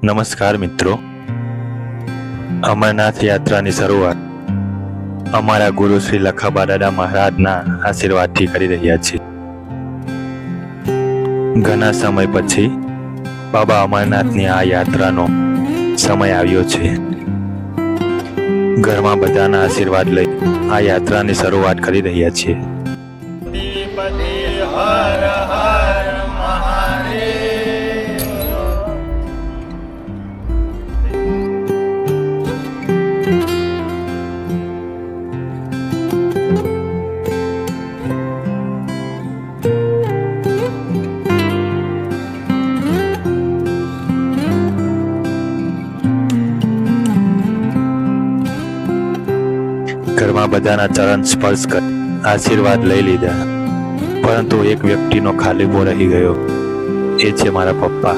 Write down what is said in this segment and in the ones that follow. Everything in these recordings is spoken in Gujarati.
નમસ્કાર મિત્રો, અમરનાથ યાત્રાની શરૂઆત અમારા ગુરુ શ્રી લખાબા દાદા મહારાજના આશીર્વાદથી કરી રહ્યા છીએ. ઘણા સમય પછી બાબા અમરનાથની આ યાત્રાનો સમય આવ્યો છે. ઘરમાં બધાના આશીર્વાદ લઈ આ યાત્રાની શરૂઆત કરી રહ્યા છીએ. ઘરમાં બધાના ચરણ સ્પર્શ કરી આશીર્વાદ લઈ લીધા, પરંતુ એક વ્યક્તિનો ખાલીપો રહી ગયો. એ છે મારા પપ્પા.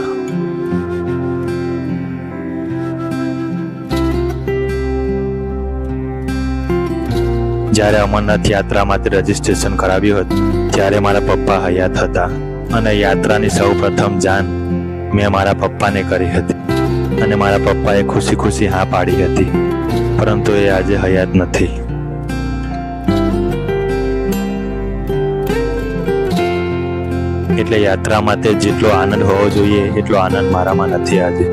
જ્યારે અમરનાથ યાત્રા માટે રજીસ્ટ્રેશન કરાવ્યું હતું ત્યારે મારા પપ્પા હયાત હતા અને યાત્રાની સૌ પ્રથમ જાણ મેં મારા પપ્પાને કરી હતી અને મારા પપ્પાએ ખુશી ખુશી હા પાડી હતી, પરંતુ એ આજે હયાત નથી. એટલે યાત્રા માટે જેટલો આનંદ હોવો જોઈએ એટલો આનંદ મારામાં નથી આજે.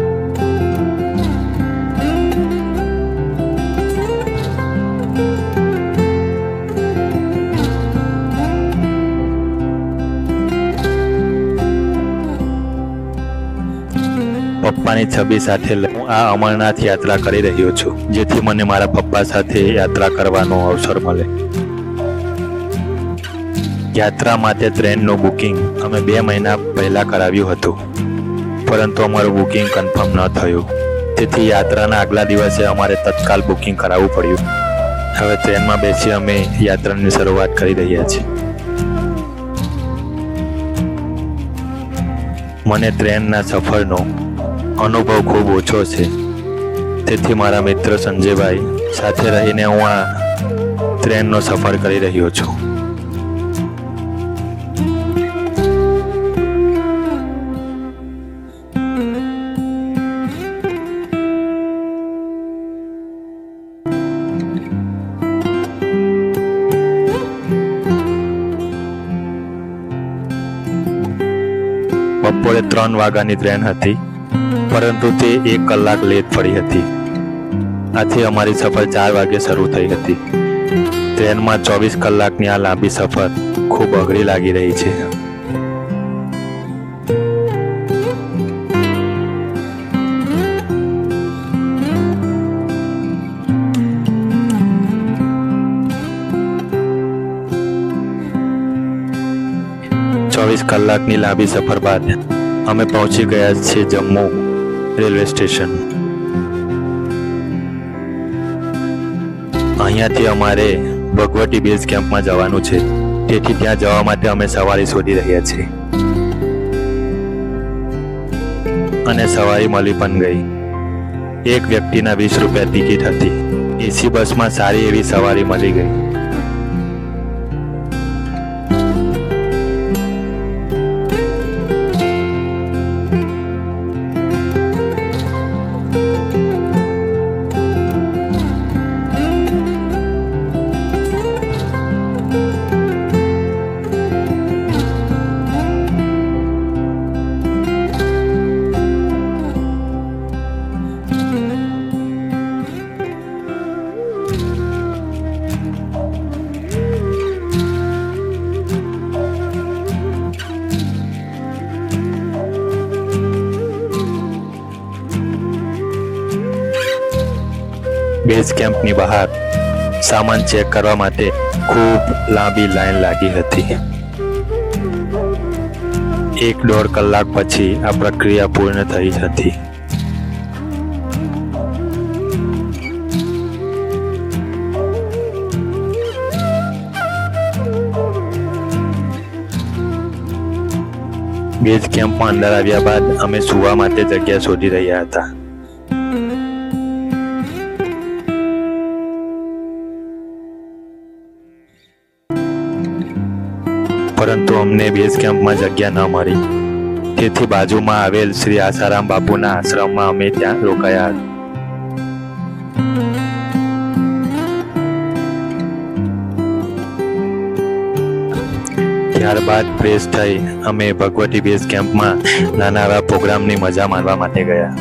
પપ્પાની છબી સાથે હું આ અમરનાથ યાત્રા કરી રહ્યો છું, જેથી મને મારા પપ્પા સાથે યાત્રા કરવાનો અવસર મળે. યાત્રા માટે ટ્રેનનું બુકિંગ અમે 2 મહિના પહેલાં કરાવ્યું હતું, પરંતુ અમારું બુકિંગ કન્ફર્મ ન થયું. તેથી યાત્રાના આગલા દિવસે અમારે તત્કાલ બુકિંગ કરાવવું પડ્યું. હવે ટ્રેનમાં બેસી અમે યાત્રાની શરૂઆત કરી રહ્યા છીએ. મને ટ્રેનના સફરનો અનુભવ ખૂબ ઓછો છે, તેથી મારા મિત્ર સંજયભાઈ સાથે રહીને હું આ ટ્રેનનો સફર કરી રહ્યો છું. બપોરે 3 વાગ્યાની ટ્રેન હતી, પરંતુ તે 1 કલાક લેટ પડી હતી. આથી અમારી સફર 4 વાગે શરૂ થઈ હતી. ટ્રેનમાં 24 કલાકની આ લાંબી સફર ખૂબ અઘરી લાગી રહી છે. કલાકની લાંબી સફર બાદ અમે પહોંચી ગયા છીએ જમ્મુ રેલવે સ્ટેશન. અહીંયાથી અમારે ભગવટી બેઝ કેમ્પમાં જવાનું છે, તેથી ત્યાં જવા માટે અમે સવારી શોધી રહ્યા છીએ અને સવારી મળી પણ ગઈ. એક વ્યક્તિના 20 રૂપિયા ટિકિટ હતી. એસી બસમાં સારી એવી સવારી મળી ગઈ. બેઝ કેમ્પની બહાર સામાન ચેક કરવા માટે ખૂબ લાંબી લાઈન લાગી હતી. 1.5 કલાક પછી આ પ્રક્રિયા પૂર્ણ થઈ હતી. બેઝ કેમ્પમાં અંદર આવ્યા બાદ અમે સુવા માટે જગ્યા શોધી રહ્યા હતા. પરંતુ અમને બેઝ કેમ્પમાં જગ્યા ન મળી. તેથી બાજુમાં આવેલ શ્રી આસારામ બાપુના આશ્રમમાં અમે ત્યાં રોકાયા હતા. ત્યારબાદ ફ્રેશ થઈ અમે ભગવતી બેઝ કેમ્પમાં નાના એવા પ્રોગ્રામની મજા માણવા માટે ગયા.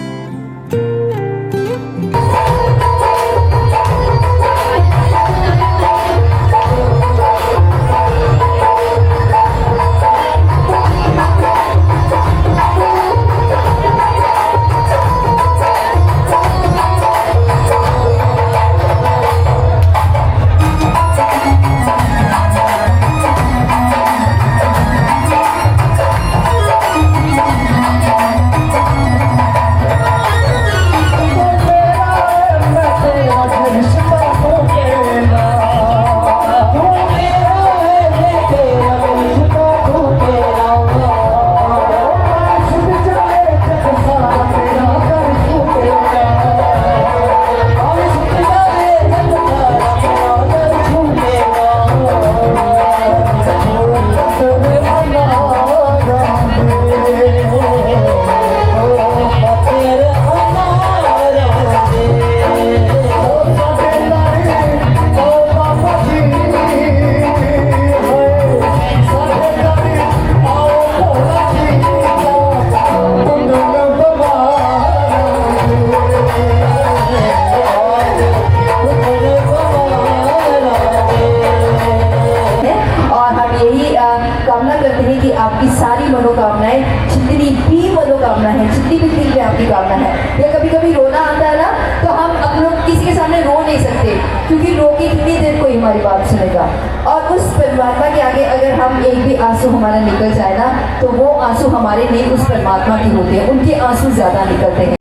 कामना करते हैं कि आपकी सारी मनोकामनाएं, जितनी भी मनोकामना है, जितनी भी दिल में आपकी कामना है, या कभी कभी रोना आता है ना, तो हम अपनों किसी के सामने रो नहीं सकते, क्योंकि रो के कितनी देर कोई हमारी बात सुनेगा. और उस परमात्मा के आगे अगर हम एक भी आंसू हमारा निकल जाए ना, तो वो आंसू हमारे नहीं, उस परमात्मा के होते हैं, उनके आंसू ज्यादा निकलते हैं.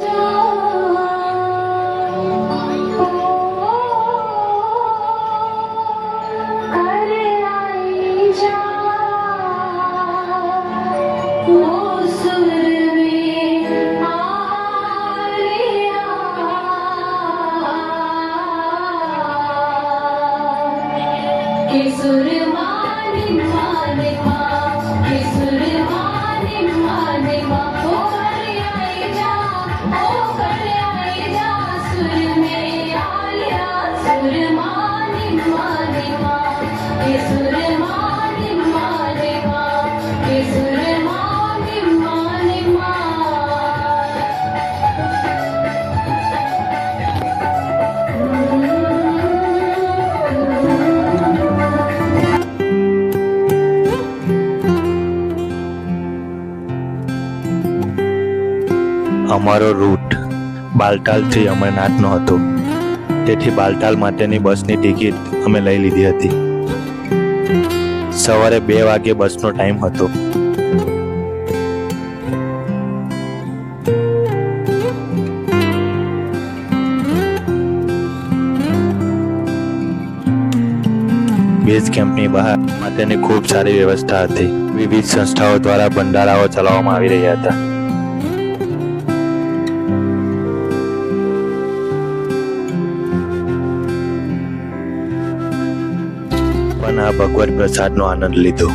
અમારો રૂટ બાલટાલથી અમરનાથનો હતો, તેથી બાલટાલ માટેની બસની ટિકિટ અમે લઈ લીધી હતી. સવારે 2 વાગે બસનો ટાઈમ હતો. બેઝ કેમ્પની બહાર માટેની ખૂબ સારી વ્યવસ્થા હતી. વિવિધ સંસ્થાઓ દ્વારા ભંડારાઓ ચલાવવામાં આવી રહ્યા હતા. પણ આ ભગવત પ્રસાદનો આનંદ લીધો.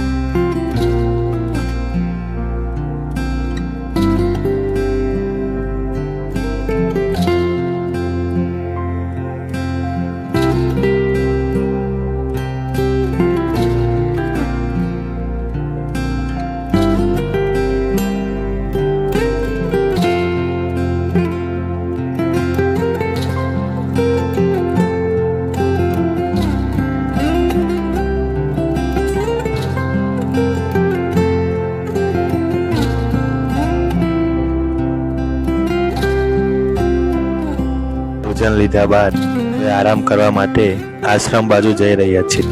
ભોજન લીધા બાદ હવે આરામ કરવા માટે આશ્રમ બાજુ જઈ રહ્યા છીએ.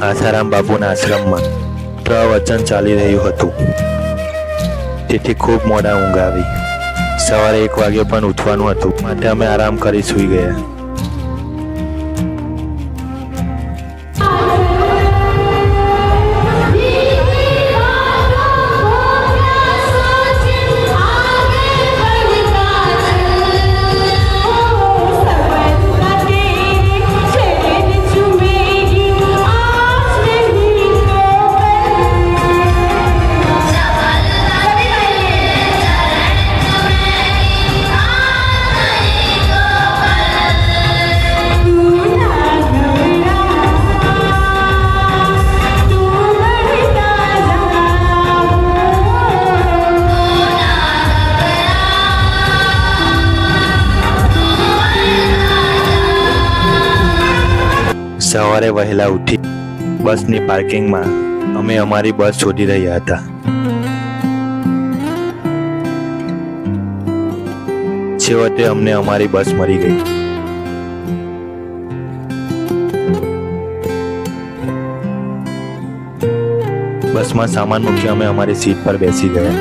આસારામ બાપુના આશ્રમમાં પ્રવચન ચાલી રહ્યું હતું, તેથી ખૂબ મોડા ઊંઘ આવી. સવારે 1 વાગે પણ ઉઠવાનું હતું, માટે અમે આરામ કરી સૂઈ ગયા. સવારે વહેલા ઉઠી બસની પાર્કિંગમાં અમે અમારી બસ શોધી રહ્યા હતા. છેવટે અમને અમારી બસ મળી ગઈ. બસમાં સામાન મૂકી અમે અમારી સીટ પર બેસી ગયા.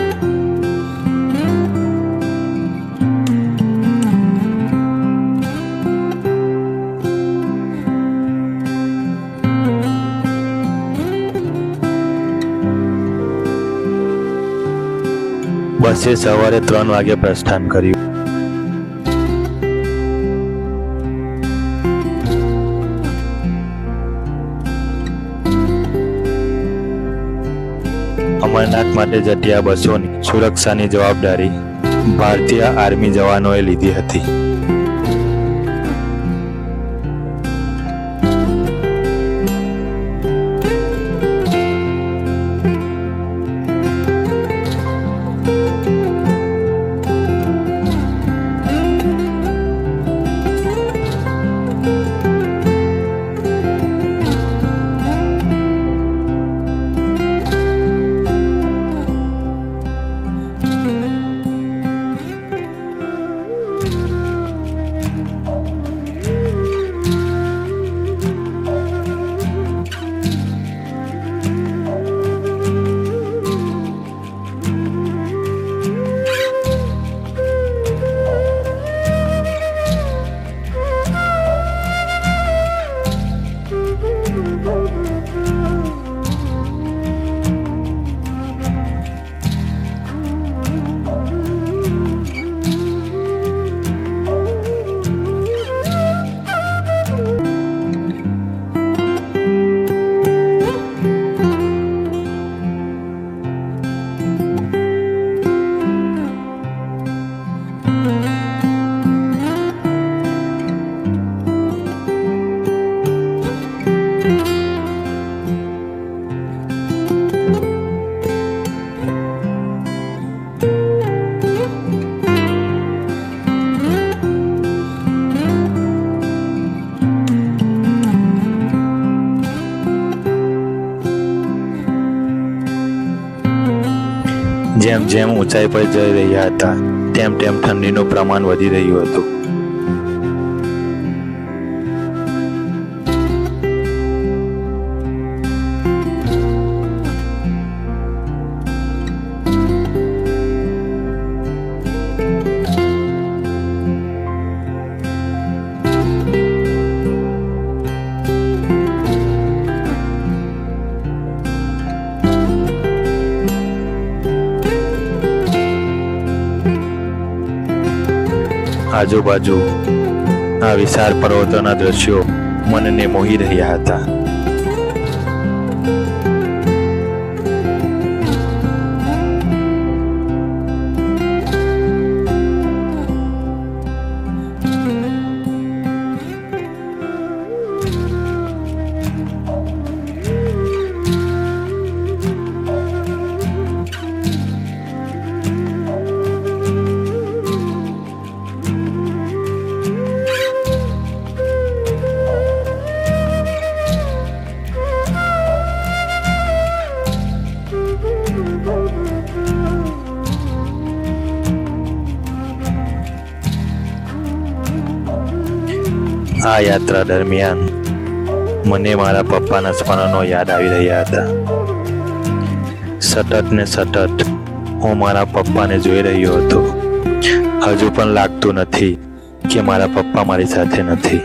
બસે સવારે 3 વાગે પ્રસ્થાન કર્યું. અમરનાથ માટે જતી આ બસોની સુરક્ષાની જવાબદારી ભારતીય આર્મી જવાનોએ લીધી હતી. જેમ જેમ ઊંચાઈ પર જઈ રહ્યા હતા તેમ તેમ ઠંડીનું પ્રમાણ વધી રહ્યું હતું. આજુબાજુ આ વિશાળ પર્વતોના દ્રશ્યો મનને મોહી રહ્યા હતા. આ યાત્રા દરમિયાન મને મારા પપ્પાના સ્મરણો યાદ આવી રહ્યા હતા. સતત ને સતત હું મારા પપ્પાને જોઈ રહ્યો હતો. હજુ પણ લાગતું નથી કે મારા પપ્પા મારી સાથે નથી.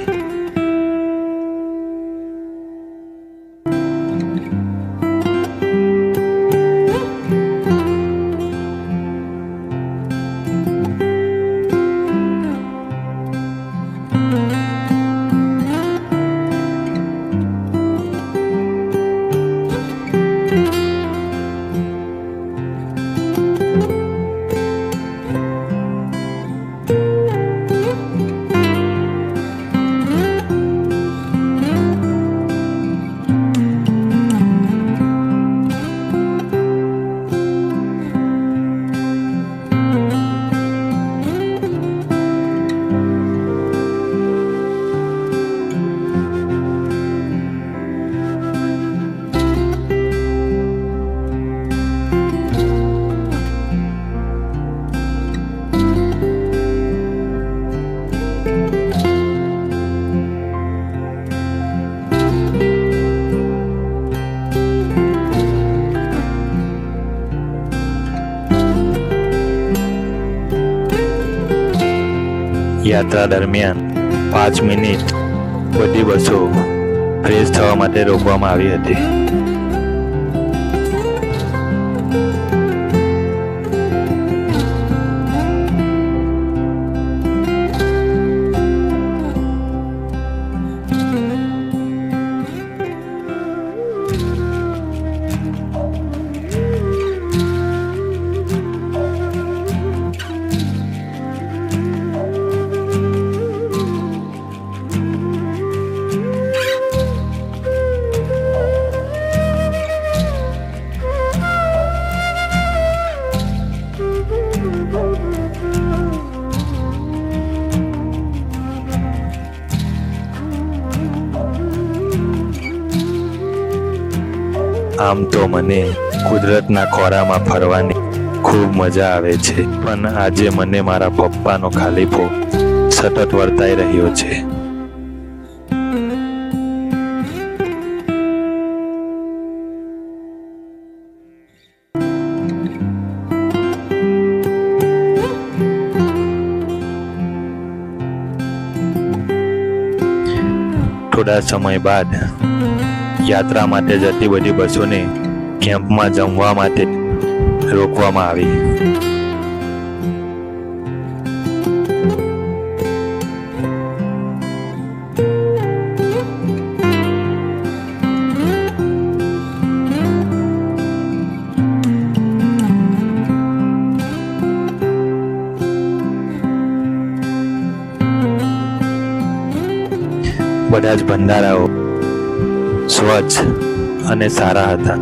યાત્રા દરમિયાન 5 મિનિટ બધી બસો ફ્રેશ થવા માટે રોકવામાં આવી હતી. આમ તો મને કુદરતના ખોળામાં ફરવાની ખૂબ મજા આવે છે, પણ આજે મને મારા પપ્પાનો ખાલીપો સતત વર્તાઈ રહ્યો છે. થોડા સમય બાદ યાત્રા માટે જતી બધી બસોને કેમ્પમાં જમવા માટે રોકવામાં આવી. બધા જ ભંડારાઓ સ્વચ્છ અને સારા હતા.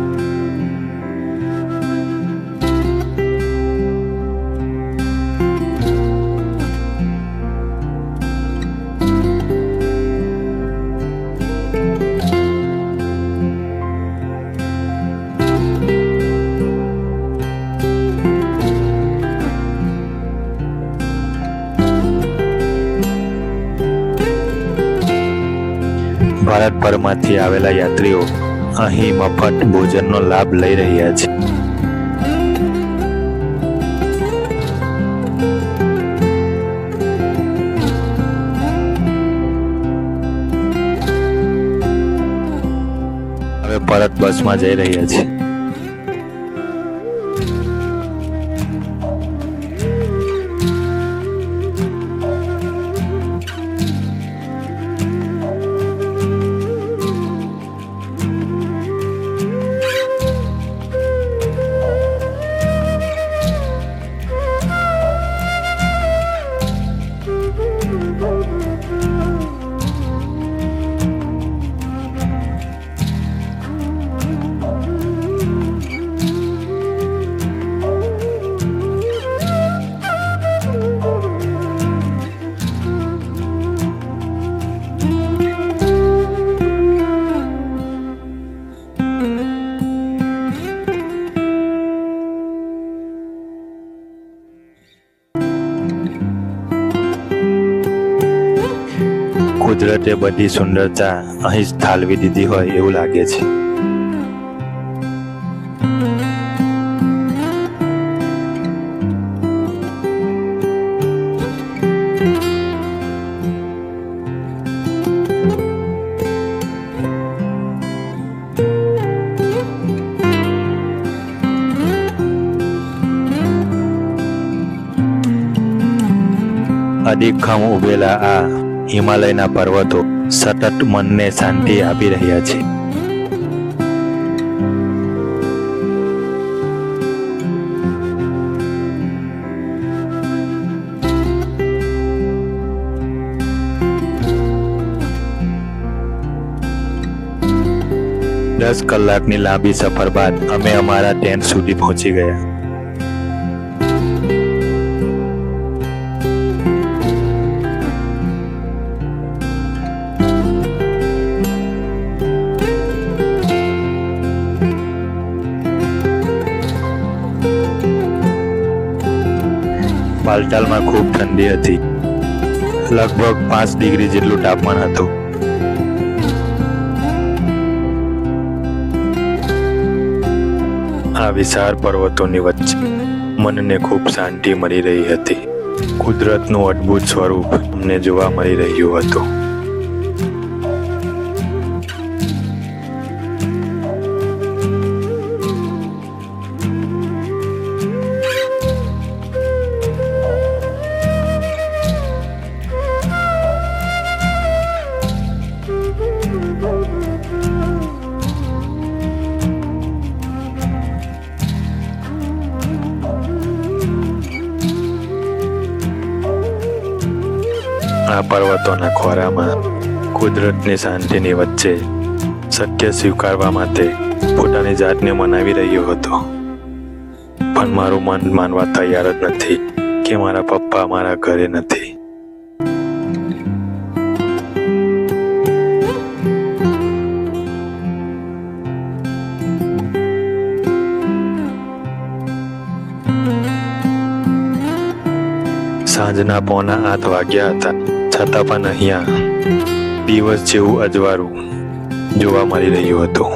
ભારતભરમાંથી આવેલા યાત્રીઓ અહીં મફત ભોજનનો લાભ લઈ રહ્યા છે. હવે પરત બસમાં જઈ રહ્યા છે. કુદરતે બધી સુંદરતા અહીં જ ઠાલવી દીધી હોય એવું લાગે છે. અડીખમ ઉભેલા આ હિમાલયના પર્વતો સતત મનને શાંતિ આપી રહ્યા છે. દસ કલાકની લાંબી સફર બાદ અમે અમારા ટેન્ટ સુધી પહોંચી ગયા. બાલટાલમાં ખૂબ ઠંડી હતી. લગભગ 5 ડિગ્રી જેટલું તાપમાન હતું. આ વિશાળ પર્વતોની વચ્ચે મનને ખૂબ શાંતિ મળી રહી હતી. કુદરતનું અદ્ભુત સ્વરૂપ અમને જોવા મળી રહ્યું હતું. આ પર્વતોના ખોરામાં કુદરતની શાંતિની વચ્ચે સત્ય સ્વીકારવા માટે પોતાની જાતને મનાવી રહ્યો હતો. પણ મારું મન માનવા તૈયાર જ નથી કે મારા પપ્પા મારા ઘરે નથી. સાંજના 7:45 વાગ્યા હતા, છતાં પણ અહીંયા દિવસ જેવું અજવાળું જોવા મળી રહ્યું હતું.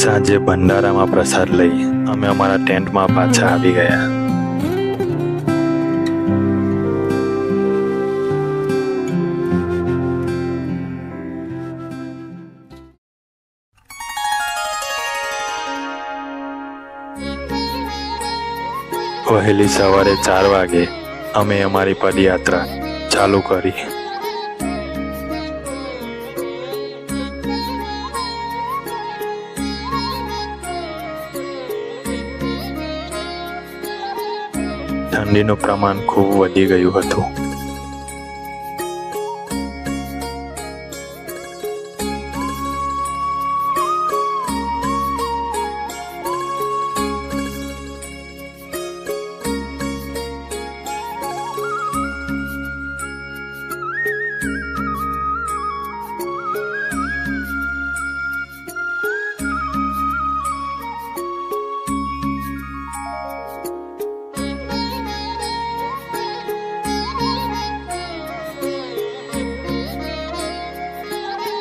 સાંજે ભંડારામાં પ્રસાદ લઈ અમે અમારા ટેન્ટમાં પાછા આવી ગયા. વહેલી સવારે 4 વાગે અમે અમારી પદયાત્રા ચાલુ કરી. ઠંડીનું પ્રમાણ ખૂબ વધી ગયું હતું.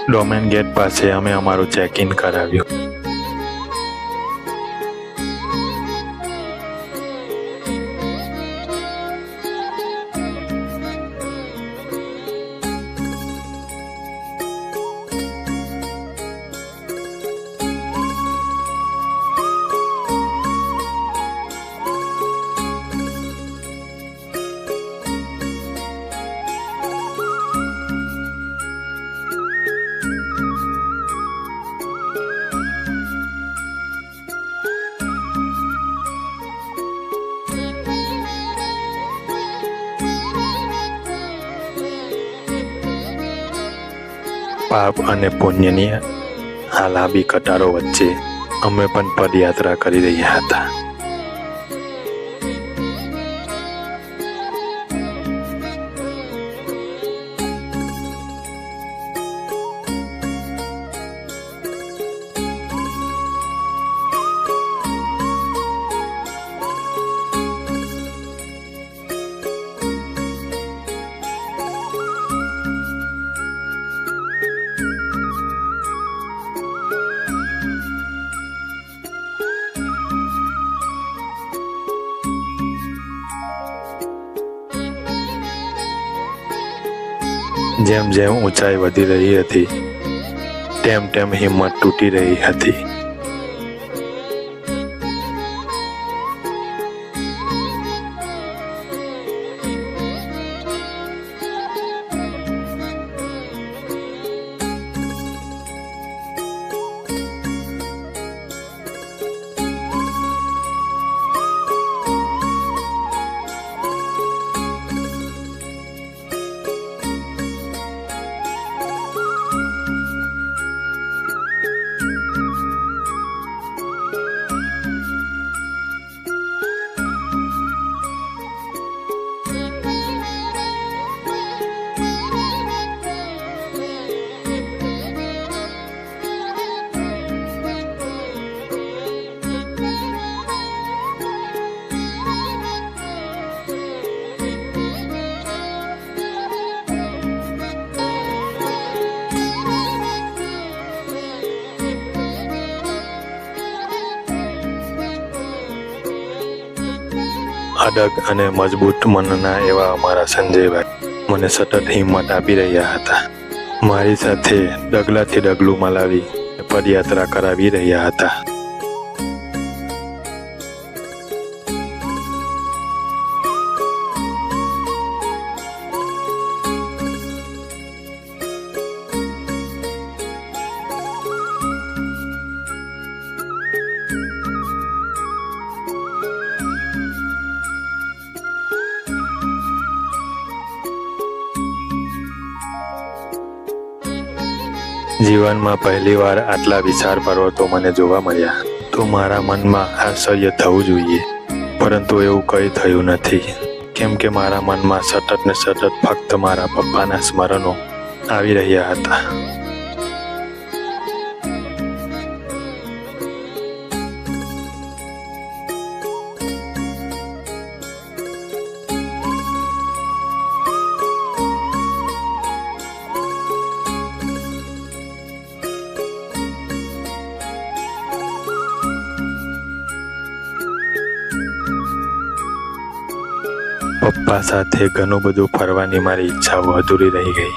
ડોમેન ગેટ પાસે અમે અમારું ચેક ઇન કરાવ્યું. પાપ અને પુણ્યની આ લાંબી કતારો વચ્ચે અમે પણ પદયાત્રા કરી રહ્યા હતા. જેમ જેમ ઊંચાઈ વધી રહી હતી તેમ તેમ હિંમત તૂટી રહી હતી. અડગ અને મજબૂત મનના એવા અમારા સંજયભાઈ મને સતત હિંમત આપી રહ્યા હતા. મારી સાથે ડગલાથી ડગલું મલાવી પદયાત્રા કરાવી રહ્યા હતા. જીવનમાં પહેલીવાર આટલા વિશાળ પર્વતો મને જોવા મળ્યા તો મારા મનમાં આશ્ચર્ય થવું જોઈએ, પરંતુ એવું કંઈ થયું નથી, કેમ કે મારા મનમાં સતત ને સતત ફક્ત મારા પપ્પાના સ્મરણો આવી રહ્યા હતા. પપ્પા સાથે ઘણું બધું ફરવાની મારી ઈચ્છાઓ અધૂરી રહી ગઈ.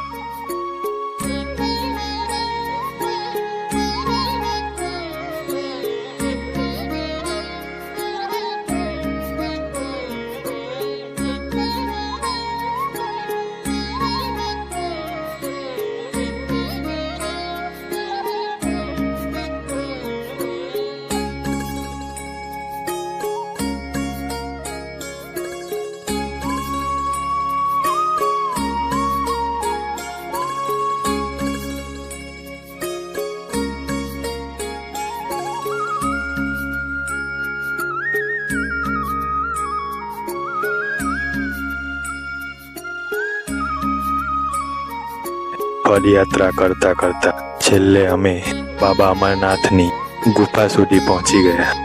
પદયાત્રા કરતા કરતા છેલ્લે અમે બાબા અમરનાથની ગુફા સુધી પહોંચી ગયા.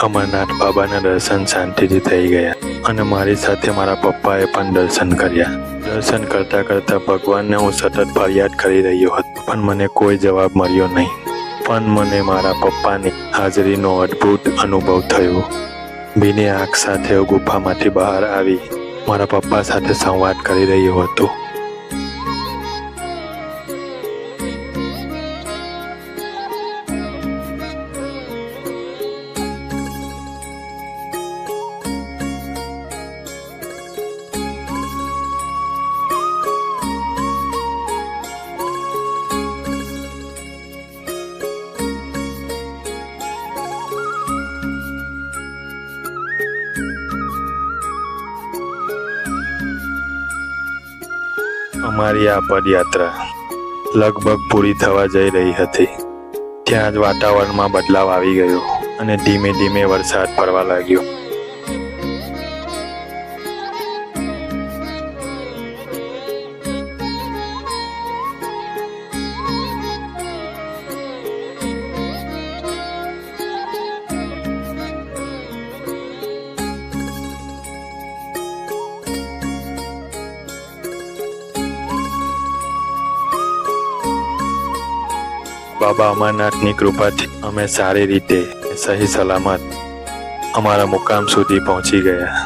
અમરનાથ બાબાના દર્શન શાંતિથી થઈ ગયા અને મારી સાથે મારા પપ્પાએ પણ દર્શન કર્યા. દર્શન કરતા કરતા ભગવાનને હું સતત ફરિયાદ કરી રહ્યો હતો, પણ મને કોઈ જવાબ મળ્યો નહીં. પણ મને મારા પપ્પાની હાજરીનો અદ્ભુત અનુભવ થયો. ભીની આંખ સાથે ગુફામાંથી બહાર આવી મારા પપ્પા સાથે સંવાદ કરી રહ્યો હતો. અમારી આ પદયાત્રા લગભગ પૂરી થવા જઈ રહી હતી. ત્યાં જ વાતાવરણમાં બદલાવ આવી ગયો અને ધીમે ધીમે વરસાદ પડવા લાગ્યો. બાબા અમરનાથની કૃપાથી અમે સારી રીતે સહી સલામત અમારા મુકામ સુધી પહોંચી ગયા.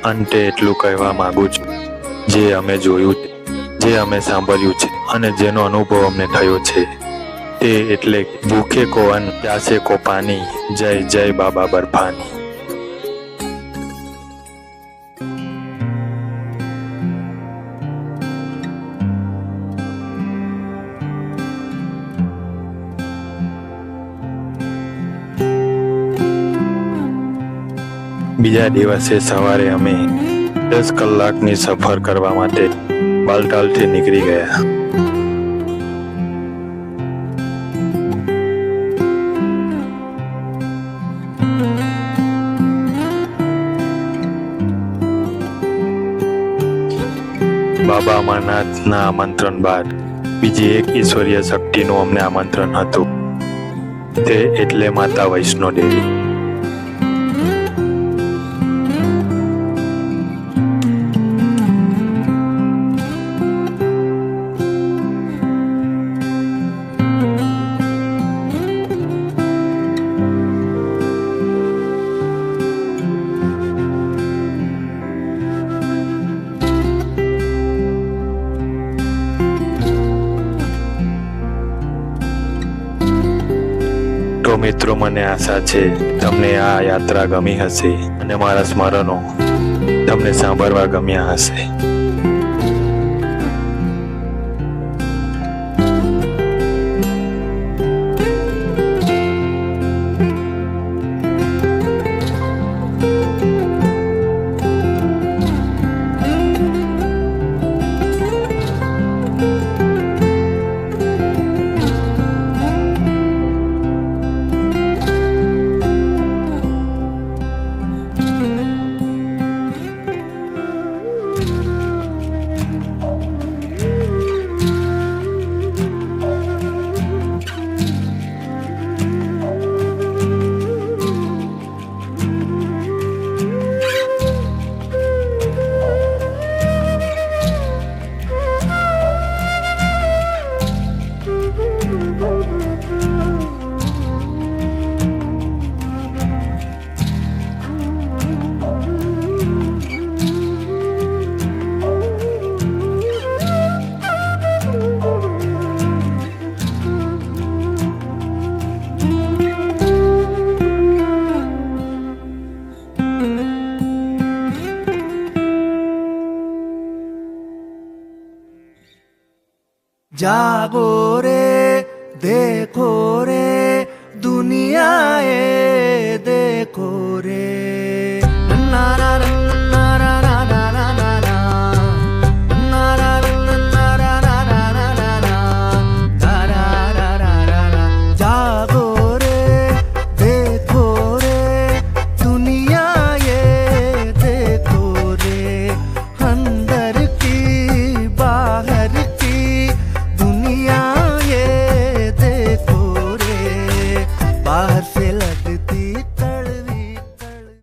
અંતે એટલું કહેવા માંગુ છું, જે અમે જોયું છે, જે અમે સાંભળ્યું છે અને જેનો અનુભવ અમને થયો છે તે એટલે ભૂખે કો અન્ન, પ્યાસે કો પાણી, જય જય બાબા બર્ફાની. બીજા દિવસે સવારે અમે 10 કલાકની સફર કરવા માટે બાલટાલથી નીકળી ગયા. બાબા અમરનાથના આમંત્રણ બાદ બીજી એક ઈશ્વરીય શક્તિનું અમને આમંત્રણ હતું, તે એટલે માતા વૈષ્ણો દેવી. તો મિત્રો, મને આશા છે તમને આ યાત્રા ગમી હશે અને મારા સ્મરણો તમને સાંભળવા ગમ્યા હશે. जागो रे देखो रे दुनिया ए देखो रे ना ना ना ना ना ना ना ना ना ना ना ना ना ना ना. जागो रे देखो रे दुनिया ये देखो रे अंदर की बाहर की दुनिया ये देखो रे बाहर